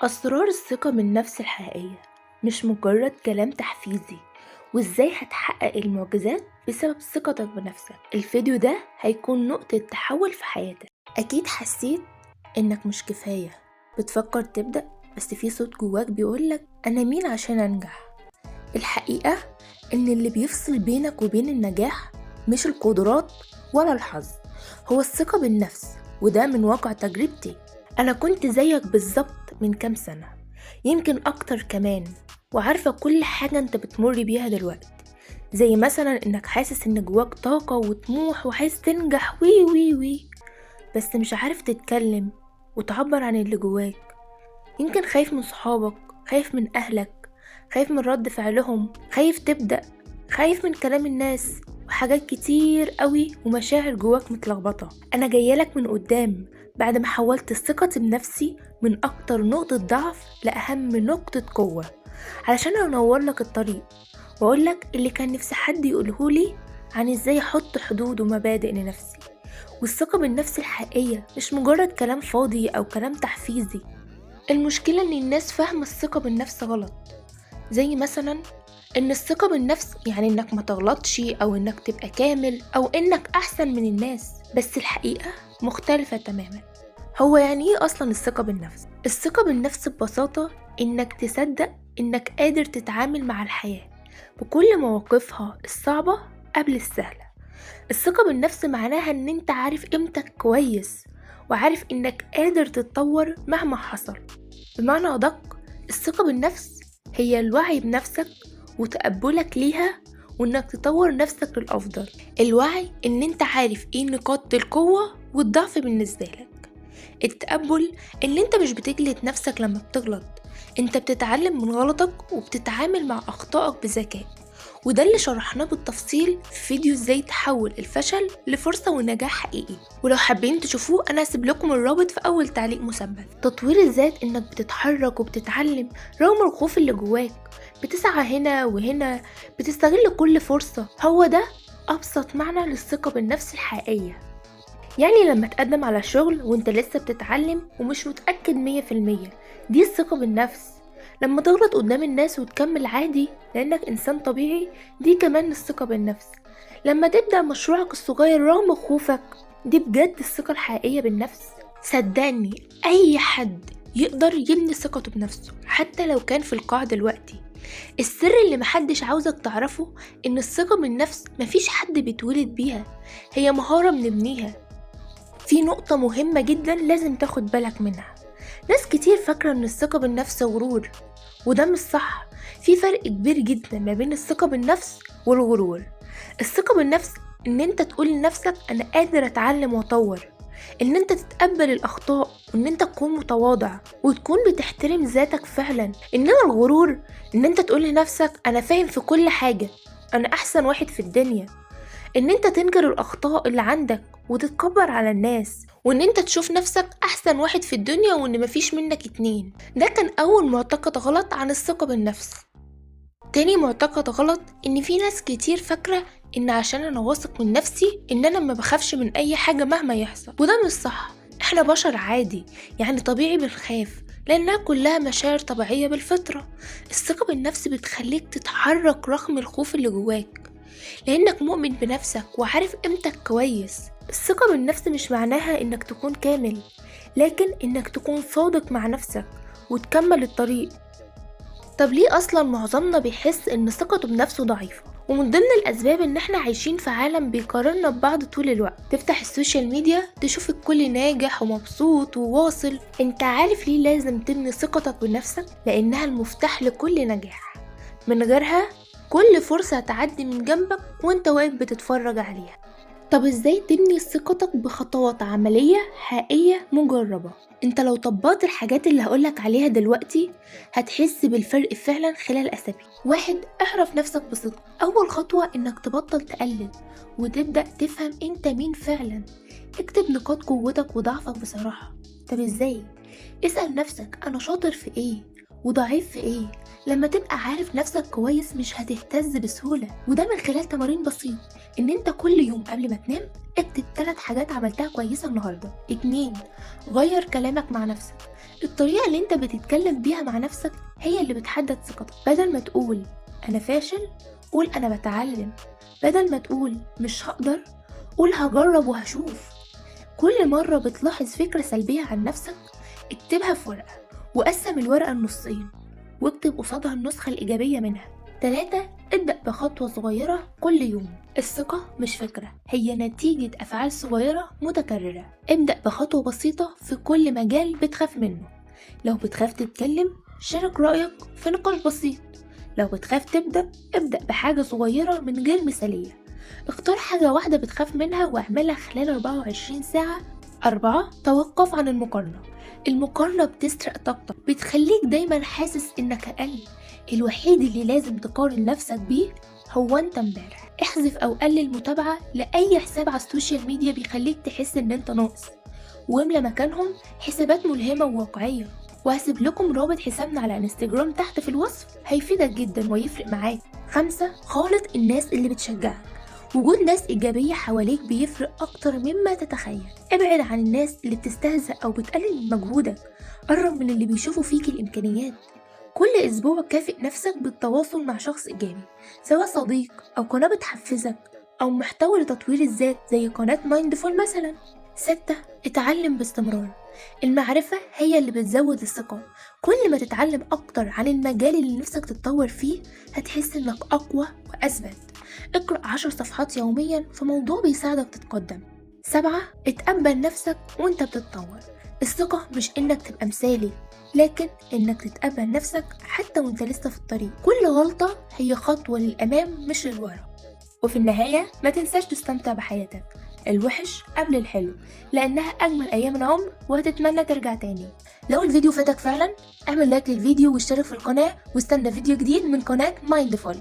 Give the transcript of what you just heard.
أسرار الثقة بالنفس الحقيقية مش مجرد كلام تحفيزي، وإزاي هتحقق المعجزات بسبب ثقتك بنفسك. الفيديو ده هيكون نقطة تحول في حياتك. أكيد حسيت إنك مش كفاية، بتفكر تبدأ بس في صوت جواك بيقولك أنا مين عشان أنجح. الحقيقة إن اللي بيفصل بينك وبين النجاح مش القدرات ولا الحظ، هو الثقة بالنفس. وده من واقع تجربتي. أنا كنت زيك بالظبط من كام سنة، يمكن أكتر كمان، وعارفة كل حاجة أنت بتمر بيها دلوقتي. زي مثلا إنك حاسس إن جواك طاقة وطموح وعايز تنجح وي وي وي، بس مش عارف تتكلم وتعبر عن اللي جواك. يمكن خايف من صحابك، خايف من أهلك، خايف من رد فعلهم، خايف تبدأ، خايف من كلام الناس، وحاجات كتير قوي ومشاعر جواك متلخبطة. أنا جايلك من قدام بعد ما حولت ثقتي بنفسي من أكتر نقطة ضعف لأهم نقطة قوة، علشان أنور لك الطريق وأقولك اللي كان نفسي حد يقولهولي عن إزاي أحط حدود ومبادئ لنفسي. والثقة بالنفس الحقيقية مش مجرد كلام فاضي أو كلام تحفيزي. المشكلة إن الناس فاهمة الثقة بالنفس غلط، زي مثلا إن الثقة بالنفس يعني إنك ما تغلطش أو إنك تبقى كامل أو إنك أحسن من الناس، بس الحقيقة مختلفة تماما. هو يعني إيه أصلا الثقة بالنفس؟ الثقة بالنفس ببساطة إنك تصدق إنك قادر تتعامل مع الحياة بكل مواقفها الصعبة قبل السهلة. الثقة بالنفس معناها إن أنت عارف قيمتك كويس، وعارف إنك قادر تتطور مهما حصل. بمعنى أدق، الثقة بالنفس هي الوعي بنفسك وتقبلك ليها، وإنك تطور نفسك للأفضل. الوعي إن أنت عارف إيه نقاط القوة والضعف بالنسبة لك. التقبل إن أنت مش بتجلد نفسك لما بتغلط، أنت بتتعلم من غلطك وبتتعامل مع أخطائك بذكاء. وده اللي شرحناه بالتفصيل في فيديو ازاي تحول الفشل لفرصة ونجاح حقيقي. ولو حابين تشوفوه انا هسيب لكم الرابط في اول تعليق مثبت. تطوير الذات انك بتتحرك وبتتعلم رغم الخوف اللي جواك، بتسعى هنا وهنا، بتستغل كل فرصة. هو ده ابسط معنى للثقة بالنفس الحقيقية. يعني لما تقدم على شغل وانت لسه بتتعلم ومش متأكد 100%، دي الثقة بالنفس. لما تغلط قدام الناس وتكمل عادي لأنك إنسان طبيعي، دي كمان الثقة بالنفس. لما تبدأ مشروعك الصغير رغم خوفك، دي بجد الثقة الحقيقية بالنفس. صدقني أي حد يقدر يبني ثقته بنفسه حتى لو كان في القاع دلوقتي. السر اللي محدش عاوزك تعرفه إن الثقة بالنفس مفيش حد بيتولد بيها، هي مهارة بنبنيها. في نقطة مهمة جدا لازم تاخد بالك منها. ناس كتير فاكرة ان الثقة بالنفس غرور، وده مش صح. في فرق كبير جدا ما بين الثقة بالنفس والغرور. الثقة بالنفس ان انت تقول لنفسك انا قادر اتعلم واطور، ان انت تتقبل الاخطاء، وان انت تكون متواضع وتكون بتحترم ذاتك فعلا. انما الغرور ان انت تقول لنفسك انا فاهم في كل حاجة، انا احسن واحد في الدنيا. ان انت تنكر الاخطاء اللي عندك وتتكبر على الناس، وان انت تشوف نفسك احسن واحد في الدنيا وان مفيش منك اتنين. ده كان اول معتقد غلط عن الثقة بالنفس. تاني معتقد غلط ان في ناس كتير فاكرة ان عشان انا واثق من نفسي ان انا ما بخافش من اي حاجة مهما يحصل، وده مش صح. احنا بشر عادي، يعني طبيعي بنخاف لانها كلها مشاعر طبيعية بالفطرة. الثقة بالنفس بتخليك تتحرك رغم الخوف اللي جواك، لأنك مؤمن بنفسك وعارف قيمتك كويس. الثقة بالنفس مش معناها إنك تكون كامل، لكن إنك تكون صادق مع نفسك وتكمل الطريق. طب ليه أصلا معظمنا بيحس إن ثقته بنفسه ضعيفة؟ ومن ضمن الأسباب إن إحنا عايشين في عالم بيقارننا ببعض طول الوقت. تفتح السوشيال ميديا تشوف الكل ناجح ومبسوط وواصل. انت عارف ليه لازم تبني ثقتك بنفسك؟ لأنها المفتاح لكل نجاح. من غيرها كل فرصة هتعدي من جنبك وانت واقف بتتفرج عليها. طب ازاي تبني ثقتك بخطوات عملية حقيقية مجربة؟ انت لو طبقت الحاجات اللي هقولك عليها دلوقتي هتحس بالفرق فعلا خلال اسابيع. 1. اعرف نفسك بصدق. اول خطوة انك تبطل تقلد وتبدأ تفهم انت مين فعلا. اكتب نقاط قوتك وضعفك بصراحة. طب ازاي؟ اسأل نفسك انا شاطر في ايه وضعيف في ايه. لما تبقى عارف نفسك كويس مش هتهتز بسهولة، وده من خلال تمارين بسيط. ان انت كل يوم قبل ما تنام اكتب 3 حاجات عملتها كويسة النهاردة. 2. غير كلامك مع نفسك. الطريقة اللي انت بتتكلم بيها مع نفسك هي اللي بتحدد ثقتك. بدل ما تقول انا فاشل، قول انا بتعلم. بدل ما تقول مش هقدر، قول هجرب وهشوف. كل مرة بتلاحظ فكرة سلبية عن نفسك، اكتبها في ورقة وقسم الورقة النصين واكتب قصادها النسخة الإيجابية منها. 3. ابدأ بخطوة صغيرة كل يوم. الثقة مش فكرة، هي نتيجة أفعال صغيرة متكررة. ابدأ بخطوة بسيطة في كل مجال بتخاف منه. لو بتخاف تتكلم، شارك رأيك في نقاش بسيط. لو بتخاف تبدأ، ابدأ بحاجة صغيرة من غير مثالية. اختار حاجة واحدة بتخاف منها واعملها خلال 24 ساعة. 4. توقف عن المقارنة. المقارنة بتسرق طاقتك، بتخليك دايما حاسس انك اقل. الوحيد اللي لازم تقارن نفسك بيه هو انت امبارح. احذف او قلل متابعة لأي حساب على السوشيال ميديا بيخليك تحس ان انت ناقص، واملى مكانهم حسابات ملهمة وواقعية. وهسيب لكم رابط حسابنا على انستجرام تحت في الوصف، هيفيدك جدا ويفرق معاك. 5. خالط الناس اللي بتشجعك. وجود ناس إيجابية حواليك بيفرق أكتر مما تتخيل. ابعد عن الناس اللي بتستهزأ أو بتقلل من مجهودك. قرب من اللي بيشوفوا فيك الإمكانيات. كل أسبوع كافئ نفسك بالتواصل مع شخص إيجابي، سواء صديق أو قناة بتحفزك أو محتوى لتطوير الذات زي قناة مايندفول مثلا. 6. اتعلم باستمرار. المعرفة هي اللي بتزود الثقة. كل ما تتعلم أكتر عن المجال اللي نفسك تتطور فيه، هتحس إنك أقوى وأثبت. اقرأ 10 صفحات يوميا في موضوع بيساعدك تتقدم. 7. اتقبل نفسك وانت بتتطور. الثقة مش إنك تبقى مثالي، لكن إنك تتقبل نفسك حتى وانت لسه في الطريق. كل غلطة هي خطوة للأمام مش للورا. وفي النهاية ما تنساش تستمتع بحياتك، الوحش قبل الحلو، لأنها أجمل أيام العمر وهتتمنى ترجع تاني. لو الفيديو فاتك فعلا، اعمل لايك للفيديو واشترك في القناة واستنى فيديو جديد من قناة مايندفول.